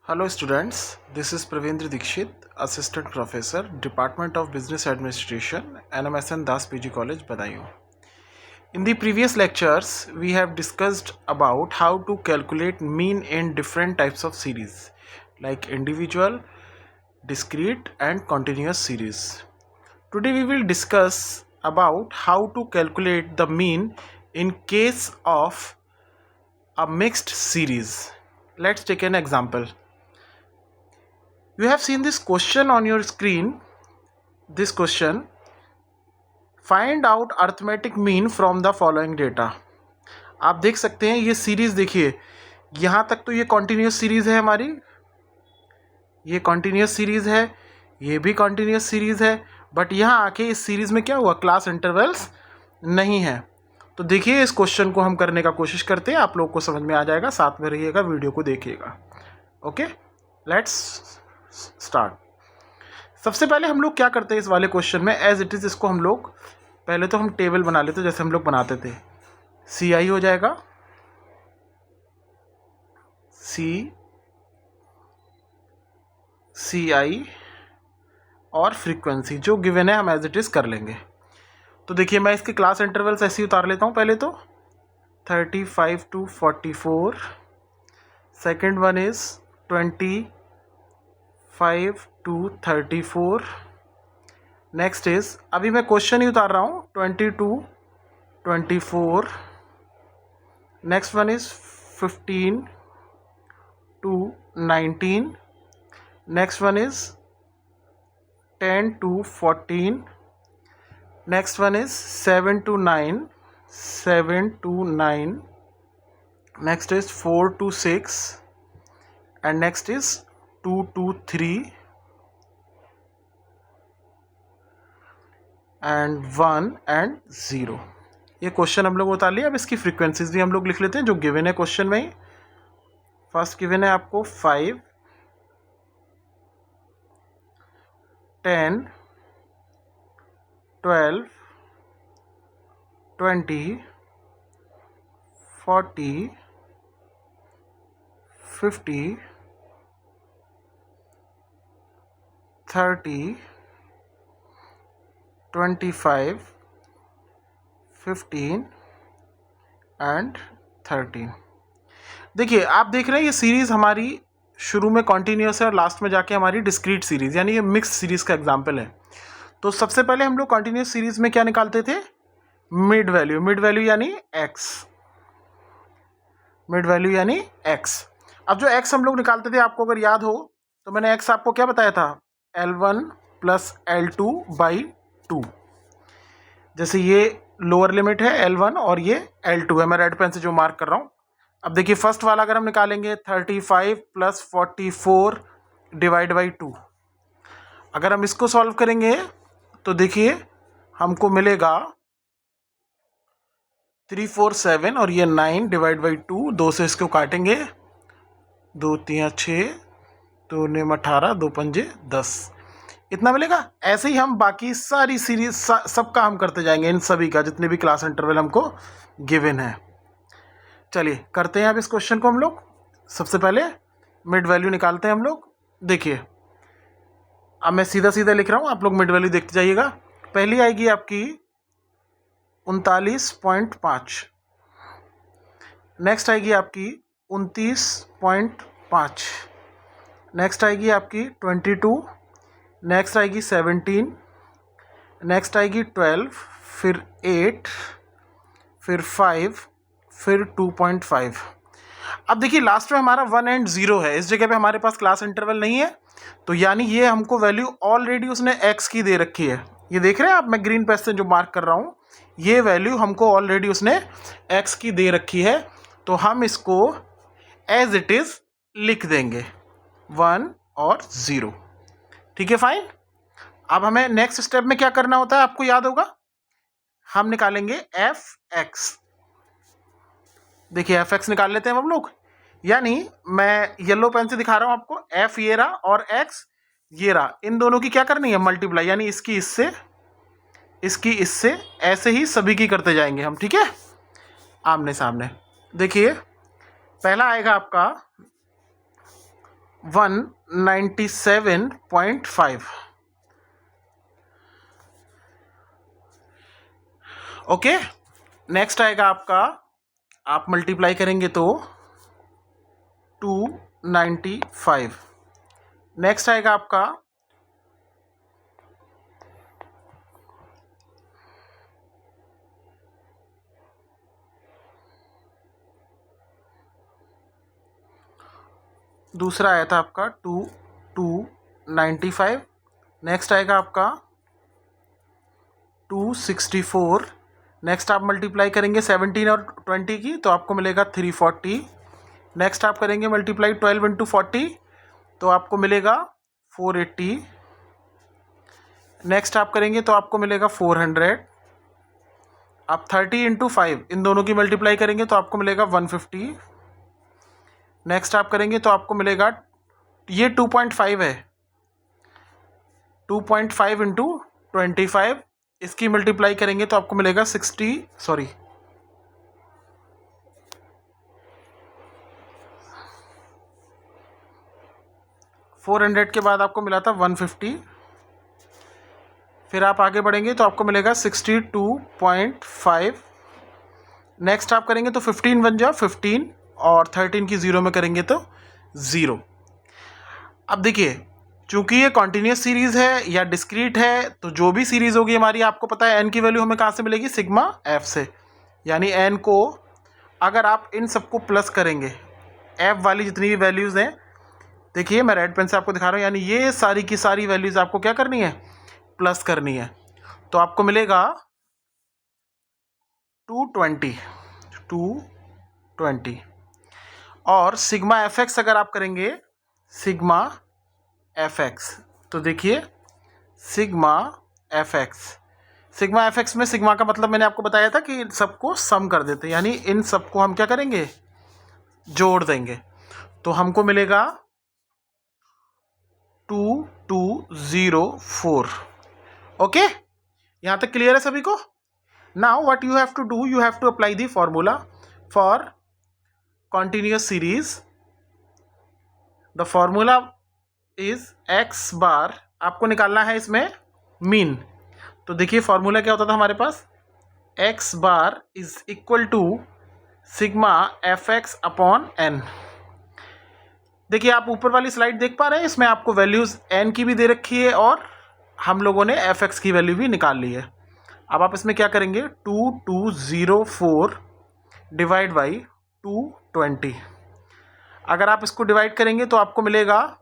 Hello students, this is Pravendra Dikshit, Assistant Professor, Department of Business Administration, NMSN Das PG College, Badaयूं. In the previous lectures, we have discussed about how to calculate mean in different types of series like individual, discrete and continuous series. Today we will discuss about how to calculate the mean in case of a mixed series. Let's take an example. You have seen this question on your screen. This question, find out arithmetic mean from the following data. आप देख सकते हैं ये series देखिए, यहाँ तक तो ये कॉन्टिन्यूस सीरीज है हमारी, ये कॉन्टिन्यूस सीरीज है, ये भी कॉन्टिन्यूस सीरीज है, बट यहाँ आके इस सीरीज में क्या हुआ, क्लास इंटरवल्स नहीं है. तो देखिए इस क्वेश्चन को हम करने का कोशिश करते हैं, आप लोग को समझ में आ जाएगा, साथ में रहिएगा, वीडियो को देखिएगा. Okay, let's start. सबसे पहले हम लोग क्या करते हैं इस वाले क्वेश्चन में, एज इट इज़ इसको हम लोग पहले तो हम टेबल बना लेते जैसे हम लोग बनाते थे. सी आई हो जाएगा, सी आई और फ्रीक्वेंसी जो गिवन है हम एज इट इज़ कर लेंगे. तो देखिए मैं इसके क्लास इंटरवल्स ऐसे ही उतार लेता हूँ. पहले तो 35 to 44, second one is 25 to 34. Next is, अभी मैं क्वेश्चन ही उतार रहा हूँ, 22 24. Next one is 15 to 19. Next one is 10 to 14. Next one is 7 to 9. Next is 4 to 6. And next is 2 to 3. And 1 and 0. ये क्वेश्चन हम लोग उतार लिया. अब इसकी फ्रीक्वेंसीज भी हम लोग लिख लेते हैं जो गिवन है क्वेश्चन में ही. फर्स्ट गिवन है आपको 5, 10, 12, 20, 40, 50, 30, 25, 15 एंड 13. देखिए आप देख रहे हैं ये सीरीज़ हमारी शुरू में कॉन्टीन्यूस है और लास्ट में जाके हमारी डिस्क्रीट सीरीज़, यानी ये मिक्स सीरीज़ का एग्जांपल है. तो सबसे पहले हम लोग कॉन्टीन्यूस सीरीज़ में क्या निकालते थे, मिड वैल्यू यानी x, मिड वैल्यू यानी x. अब जो x हम लोग निकालते थे, आपको अगर याद हो तो मैंने x आपको क्या बताया था, L1 प्लस L2/2. जैसे ये लोअर लिमिट है L1 और ये L2 है, मैं रेड पेन से जो मार्क कर रहा हूँ. अब देखिए फर्स्ट वाला अगर हम निकालेंगे 35 प्लस 44 डिवाइड बाई 2. अगर हम इसको सॉल्व करेंगे तो देखिए हमको मिलेगा 347 और ये 9 डिवाइड बाई 2. 2 से इसको काटेंगे, 2 3 6, 2 9 18, 2 5 10, इतना मिलेगा. ऐसे ही हम बाकी सारी सीरीज सबका हम करते जाएंगे, इन सभी का जितने भी क्लास इंटरवल हमको गिवन है. चलिए करते हैं अब इस क्वेश्चन को हम लोग. सबसे पहले मिड वैल्यू निकालते हैं हम लोग. देखिए अब मैं सीधा सीधा लिख रहा हूँ, आप लोग मिड वैल्यू देखते जाइएगा. पहली आएगी आपकी 39.5. नेक्स्ट आएगी आपकी 29.5. नेक्स्ट आएगी आपकी 22. नेक्स्ट आएगी 17. नेक्स्ट आएगी 12, फिर 8, फिर 5, फिर 2.5. अब देखिए लास्ट में हमारा 1 and 0 है, इस जगह पे हमारे पास क्लास इंटरवल नहीं है, तो यानी ये हमको वैल्यू ऑलरेडी उसने x की दे रखी है. ये देख रहे हैं आप, मैं ग्रीन पेन से जो मार्क कर रहा हूँ, ये वैल्यू हमको ऑलरेडी उसने x की दे रखी है. तो हम इसको एज इट इज़ लिख देंगे 1 और 0. ठीक है, फाइन. अब हमें नेक्स्ट स्टेप में क्या करना होता है, आपको याद होगा, हम निकालेंगे fx. देखिए fx निकाल लेते हैं हम लोग, यानी मैं येलो पेन से दिखा रहा हूं आपको, f ये रहा और x ये रहा, इन दोनों की क्या करनी है, मल्टीप्लाई, यानी इसकी इससे, इसकी इससे, ऐसे ही सभी की करते जाएंगे हम. ठीक है, आमने सामने. देखिए पहला आएगा आपका 197.5। ओके, नेक्स्ट आएगा आपका, आप मल्टीप्लाई करेंगे तो 295। नेक्स्ट आएगा आपका दूसरा आया था आपका 295। नेक्स्ट आएगा आपका 264। नेक्स्ट आप मल्टीप्लाई करेंगे 17 और 20 की तो आपको मिलेगा 340। नेक्स्ट आप करेंगे मल्टीप्लाई 12 इंटू 40 तो आपको मिलेगा 480। नेक्स्ट आप करेंगे तो आपको मिलेगा 400। आप 30 इंटू 5 इन दोनों की मल्टीप्लाई करेंगे तो आपको मिलेगा 150। नेक्स्ट आप करेंगे तो आपको मिलेगा, ये 2.5 है, 2.5 इंटू 25, इसकी मल्टीप्लाई करेंगे तो आपको मिलेगा 400 के बाद आपको मिला था 150। फिर आप आगे बढ़ेंगे तो आपको मिलेगा 62.5। नेक्स्ट आप करेंगे तो 15 बन जाओ 15 और 13 की 0 में करेंगे तो 0। अब देखिए, चूंकि ये कॉन्टिन्यूस सीरीज है या डिस्क्रीट है तो जो भी सीरीज होगी हमारी, आपको पता है एन की वैल्यू हमें कहाँ से मिलेगी, सिग्मा एफ से। यानी एन को अगर आप इन सबको प्लस करेंगे, एफ वाली जितनी भी वैल्यूज़ हैं, देखिए मैं रेड पेन से आपको दिखा रहा हूँ, यानी ये सारी की सारी वैल्यूज़ आपको क्या करनी है, प्लस करनी है। तो आपको मिलेगा 220 और सिग्मा एफ एक्स अगर आप करेंगे, सिग्मा एफ एक्स, तो देखिए सिग्मा एफ एक्स में सिग्मा का मतलब मैंने आपको बताया था कि सबको सम कर देते हैं, यानी इन सबको हम क्या करेंगे, जोड़ देंगे। तो हमको मिलेगा 2204। ओके, यहाँ तक क्लियर है सभी को। Now what you have to do, you have to apply the formula for continuous series. The formula is x bar, आपको निकालना है इसमें मीन। तो देखिए फॉर्मूला क्या होता था हमारे पास, x bar is equal to sigma F x upon n. देखिए आप ऊपर वाली स्लाइड देख पा रहे हैं, इसमें आपको वैल्यूज n की भी दे रखी है और हम लोगों ने एफ एक्स की वैल्यू भी निकाल ली है। अब आप इसमें क्या करेंगे, 2204 डिवाइड बाई 220। अगर आप इसको डिवाइड करेंगे तो आपको मिलेगा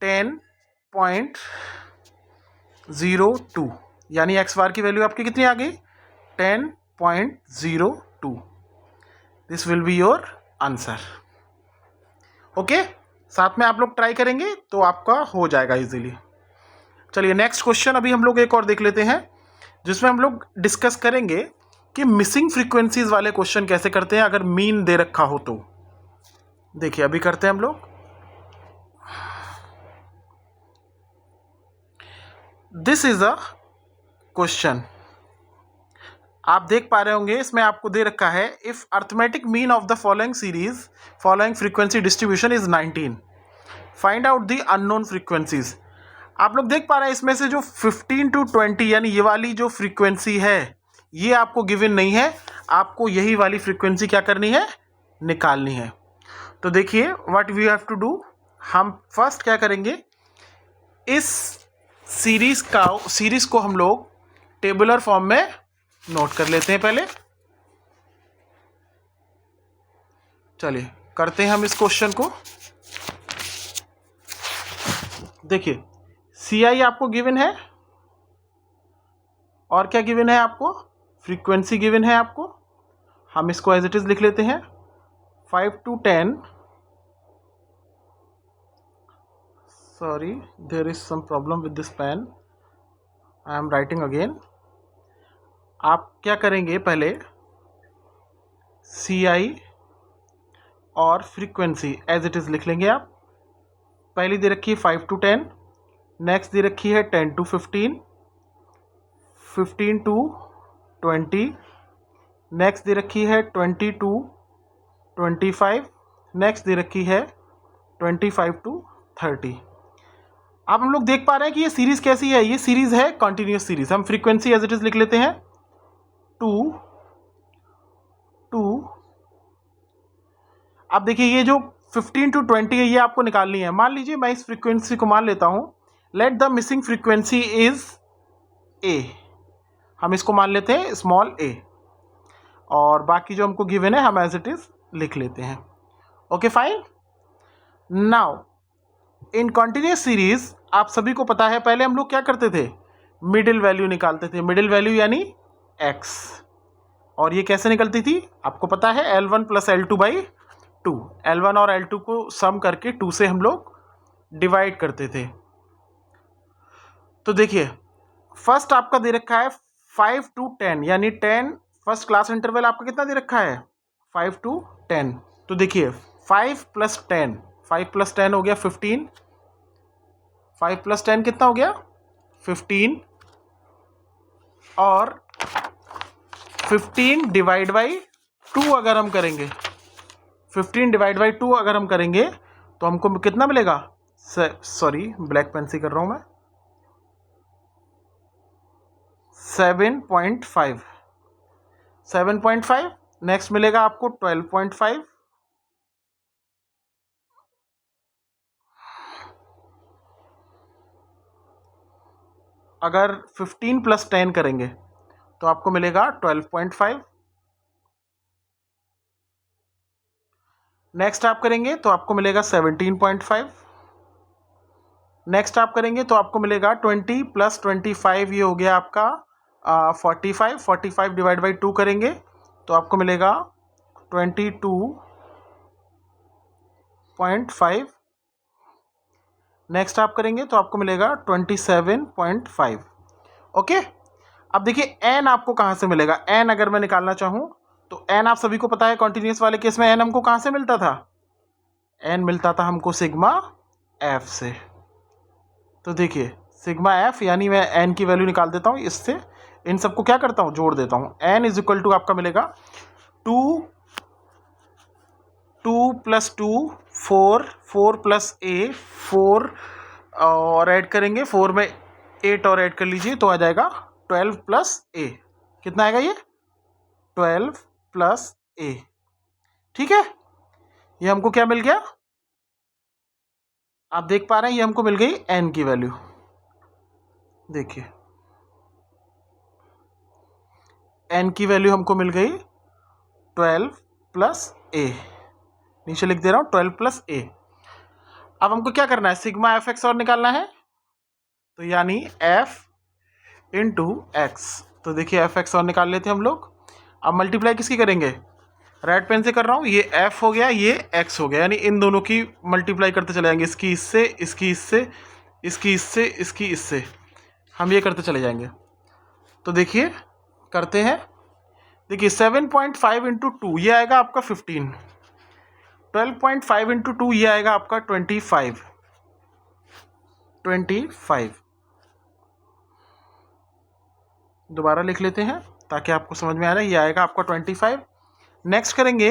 10.02, यानी एक्स बार की वैल्यू आपकी कितनी आ गई, 10.02। This will be your answer. Okay, साथ में आप लोग ट्राई करेंगे तो आपका हो जाएगा इजीली। चलिए नेक्स्ट क्वेश्चन अभी हम लोग एक और देख लेते हैं, जिसमें हम लोग डिस्कस करेंगे कि मिसिंग फ्रीक्वेंसीज वाले क्वेश्चन कैसे करते हैं अगर मीन दे रखा हो तो। देखिए अभी करते हैं हम लोग। दिस इज अ क्वेश्चन, आप देख पा रहे होंगे इसमें आपको दे रखा है, if arithmetic mean of the following series following frequency distribution is 19, find out the unknown frequencies. आप लोग देख पा रहे हैं इसमें से जो 15 to 20 यानी ये वाली जो फ्रीक्वेंसी है ये आपको गिवन नहीं है, आपको यही वाली फ्रीक्वेंसी क्या करनी है, निकालनी है। तो देखिए what we have to do, हम फर्स्ट क्या करेंगे, इस सीरीज को हम लोग टेबुलर फॉर्म में नोट कर लेते हैं पहले। चलिए करते हैं हम इस क्वेश्चन को। देखिए सी आई आपको गिवन है और क्या गिवन है आपको, फ्रीक्वेंसी गिवन है आपको। हम इसको एज इट इज लिख लेते हैं 5 to 10, sorry there is some problem with this pen, I am writing again. आप क्या करेंगे, पहले सी आई और फ्रीक्वेंसी एज इट इज लिख लेंगे आप। पहली दे रखी है 5 to 10, नेक्स्ट दे रखी है 10 to 15, 15 to 20, नेक्स्ट दे रखी है 20 to 25, नेक्स्ट दे रखी है 25 to 30। अब हम लोग देख पा रहे हैं कि ये सीरीज कैसी है, ये सीरीज है कंटिन्यूस सीरीज। हम फ्रीक्वेंसी एज इट इज लिख लेते हैं 2 2। अब देखिए ये जो 15 to 20 है ये आपको निकालनी है। मान लीजिए मैं इस फ्रीक्वेंसी को मान लेता हूं, let the missing frequency is a. हम इसको मान लेते हैं स्मॉल ए, और बाकी जो हमको गिवन है हम एज इट इज लिख लेते हैं। Okay fine. Now in continuous series आप सभी को पता है पहले हम लोग क्या करते थे, मिडिल वैल्यू निकालते थे। मिडिल वैल्यू यानी x, और ये कैसे निकलती थी आपको पता है, L1 plus L2 by 2। L1 और L2 को सम करके 2 से हम लोग डिवाइड करते थे। तो देखिए फर्स्ट आपका दे रखा है 5 to 10, यानी 10 फर्स्ट क्लास इंटरवल आपका कितना दे रखा है 5 to 10। तो देखिए 5 प्लस 10, 5 प्लस 10 हो गया 15, 5 प्लस 10 कितना हो गया 15, और 15 डिवाइड बाई 2 अगर हम करेंगे, 15 डिवाइड बाई 2 अगर हम करेंगे तो हमको कितना मिलेगा, सॉरी ब्लैक पेन से कर रहा हूं मैं, 7.5। 7.5 नेक्स्ट मिलेगा आपको 12.5, अगर 15 प्लस 10 करेंगे तो आपको मिलेगा 12.5। नेक्स्ट आप करेंगे तो आपको मिलेगा 17.5। नेक्स्ट आप करेंगे तो आपको मिलेगा 20 प्लस 25, ये हो गया आपका 45। 45 डिवाइड बाई 2 करेंगे तो आपको मिलेगा 22.5। नेक्स्ट आप करेंगे तो आपको मिलेगा 27.5। ओके। अब देखिए n आपको कहाँ से मिलेगा, n अगर मैं निकालना चाहूँ तो n आप सभी को पता है कॉन्टिन्यूस वाले केस में n हमको कहाँ से मिलता था, n मिलता था हमको सिग्मा f से। तो देखिए सिग्मा f, यानी मैं n की वैल्यू निकाल देता हूँ, इससे इन सबको क्या करता हूँ जोड़ देता हूँ। n इज इक्वल टू आपका मिलेगा 2 प्लस 2 4, 4 प्लस a 4, और ऐड करेंगे 4 में 8 और ऐड कर लीजिए तो आ जाएगा 12 प्लस a। कितना आएगा ये 12 प्लस a। ठीक है, ये हमको क्या मिल गया, आप देख पा रहे हैं ये हमको मिल गई n की वैल्यू। देखिए n की वैल्यू हमको मिल गई 12 प्लस a, नीचे लिख दे रहा हूँ 12 प्लस a। अब हमको क्या करना है, सिग्मा एफ एक्स और निकालना है, तो यानी f इंटू एक्स। तो देखिए एफ एक्स और निकाल लेते हैं हम लोग। अब मल्टीप्लाई किसकी करेंगे, रेड पेन से कर रहा हूँ, ये f हो गया ये x हो गया, यानी इन दोनों की मल्टीप्लाई करते चले जाएंगे, इसकी इससे, इसकी इससे, इसकी इससे, इसकी इससे, हम ये करते चले जाएंगे। तो देखिए करते हैं, देखिए 7.5 इंटू 2 ये आएगा आपका 15, 12.5 इंटू 2 ये आएगा आपका 25। दोबारा लिख लेते हैं ताकि आपको समझ में आ रहा है, ये आएगा आपका 25। नेक्स्ट करेंगे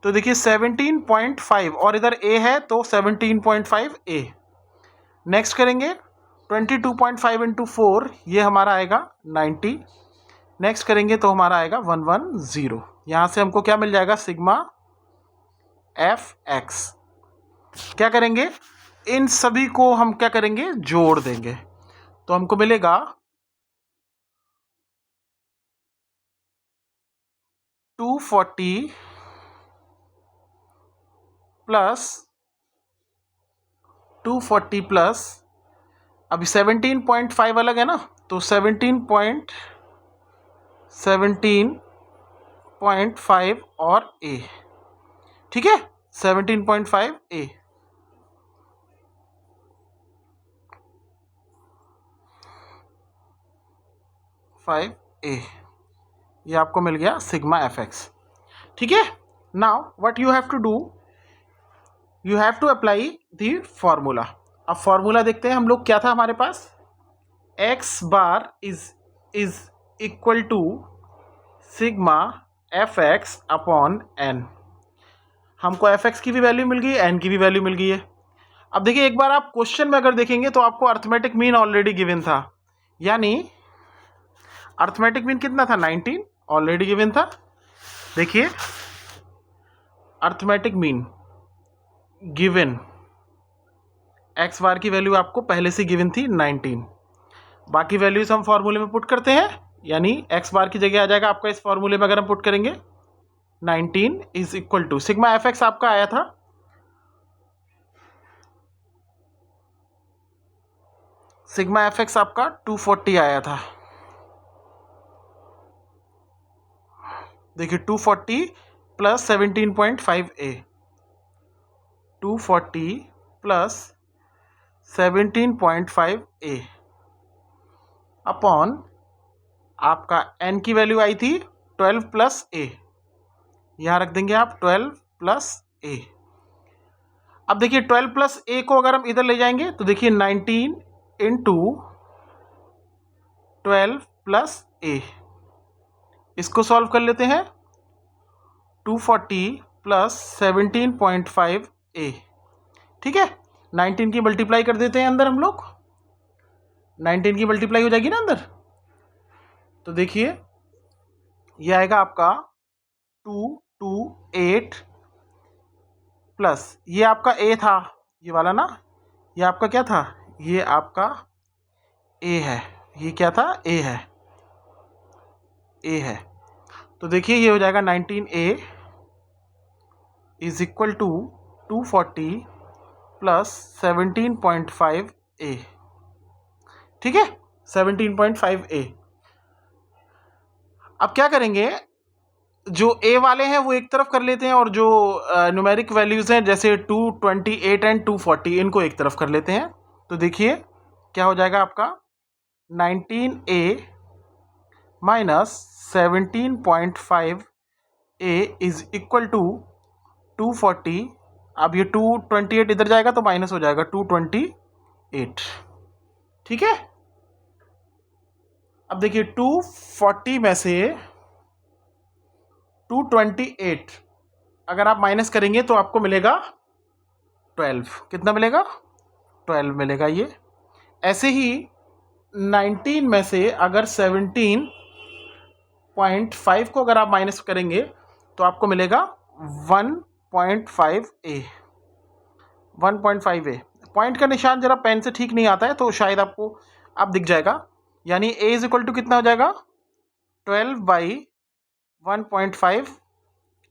तो देखिए 17.5, और इधर a है तो 17.5 a। नेक्स्ट करेंगे 22.5 इंटू 4, ये हमारा आएगा 90। नेक्स्ट करेंगे तो हमारा आएगा 110। यहाँ से हमको क्या मिल जाएगा, सिग्मा एफ एक्स। क्या करेंगे, इन सभी को हम क्या करेंगे जोड़ देंगे, तो हमको मिलेगा 240 प्लस अभी 17.5 अलग है ना, तो 17.5 और a, ठीक है 17.5 a। ये आपको मिल गया सिग्मा एफ एक्स। ठीक है, now what you have to do, you have to apply the formula. अब फॉर्मूला देखते हैं हम लोग, क्या था हमारे पास, X bar is equal to sigma F x upon N. हमको एफ एक्स की भी वैल्यू मिल गई, एन की भी वैल्यू मिल गई है, अब देखिए एक बार आप क्वेश्चन में अगर देखेंगे तो आपको अर्थमेटिक मीन ऑलरेडी गिवन था, यानी अर्थमेटिक मीन कितना था 19 ऑलरेडी गिवन था। देखिए अर्थमेटिक मीन गिवन एक्स बार की वैल्यू आपको पहले से गिवन थी 19, बाकी वैल्यूज हम फॉर्मूले में पुट करते हैं, यानी एक्स बार की जगह आ जाएगा आपका इस फॉर्मूले में अगर हम पुट करेंगे 19 is equal to sigma F x आपका आया था सिग्मा एफ एक्स आपका 240 आया था। देखिए 240 प्लस 17.5 ए, 240 प्लस 17.5 ए अपॉन आपका एन की वैल्यू आई थी 12 प्लस ए, यहाँ रख देंगे आप 12 प्लस ए। अब देखिए 12 प्लस ए को अगर हम इधर ले जाएंगे तो देखिए 19 इंटू 12 प्लस ए, इसको सॉल्व कर लेते हैं 240 प्लस 17.5 ए, ठीक है। 19 की मल्टीप्लाई कर देते हैं अंदर हम लोग, 19 की मल्टीप्लाई हो जाएगी ना अंदर, तो देखिए ये आएगा आपका 228 प्लस ये आपका ए था, ये वाला ना, ये आपका क्या था, ये आपका ए है, ये क्या था ए है, ए है। तो देखिए ये हो जाएगा 19a is equal to 240 plus 17.5 a, ठीक है 17.5 ए। अब क्या करेंगे, जो ए वाले हैं वो एक तरफ कर लेते हैं और जो न्यूमेरिक वैल्यूज़ हैं जैसे 228 एंड 240 इनको एक तरफ कर लेते हैं। तो देखिए क्या हो जाएगा आपका 19a minus 17.5 a is equal to 240। अब ये 228 इधर जाएगा तो माइनस हो जाएगा 228, ठीक है। अब देखिए 240 में से 228 अगर आप माइनस करेंगे तो आपको मिलेगा 12, कितना मिलेगा 12 मिलेगा ये। ऐसे ही 19 में से अगर 17.5 को अगर आप माइनस करेंगे तो आपको मिलेगा 1.5 ए, 1.5 ए। पॉइंट का निशान जरा पेन से ठीक नहीं आता है तो शायद आपको अब दिख जाएगा, यानी ए इज इक्वल टू कितना हो जाएगा 12 बाई 1.5,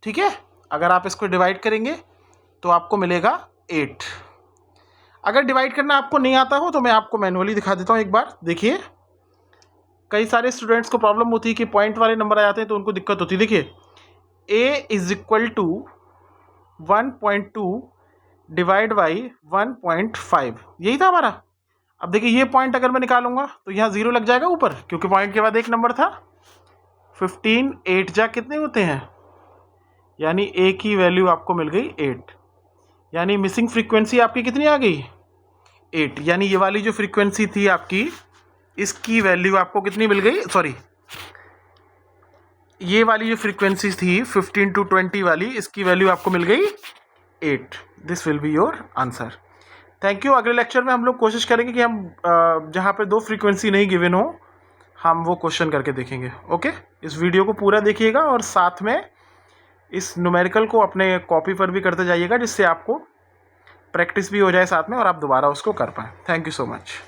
ठीक है। अगर आप इसको डिवाइड करेंगे तो आपको मिलेगा 8। अगर डिवाइड करना आपको नहीं आता हो तो मैं आपको मैनुअली दिखा देता हूँ एक बार। देखिए कई सारे स्टूडेंट्स को प्रॉब्लम होती है कि पॉइंट वाले नंबर आ जाते हैं तो उनको दिक्कत होती है। देखिए a is equal to 1.2 divide by 1.5, यही था हमारा। अब देखिए ये पॉइंट अगर मैं निकालूंगा तो यहाँ 0 लग जाएगा ऊपर, क्योंकि पॉइंट के बाद एक नंबर था। 15 8 जा कितने होते हैं, यानी a की वैल्यू आपको मिल गई 8, यानी मिसिंग फ्रीक्वेंसी आपकी कितनी आ गई 8, यानी ये वाली जो फ्रीक्वेंसी थी आपकी इसकी वैल्यू आपको कितनी मिल गई, सॉरी ये वाली जो फ्रीक्वेंसी थी 15 to 20 वाली, इसकी वैल्यू आपको मिल गई 8। This will be your answer. Thank you. अगले लेक्चर में हम लोग कोशिश करेंगे कि हम जहाँ पे 2 फ्रीक्वेंसी नहीं गिवन हो हम वो क्वेश्चन करके देखेंगे। ओके, इस वीडियो को पूरा देखिएगा और साथ में इस न्यूमेरिकल को अपने कॉपी पर भी करते जाइएगा, जिससे आपको प्रैक्टिस भी हो जाए साथ में और आप दोबारा उसको कर पाएँ। Thank you so much.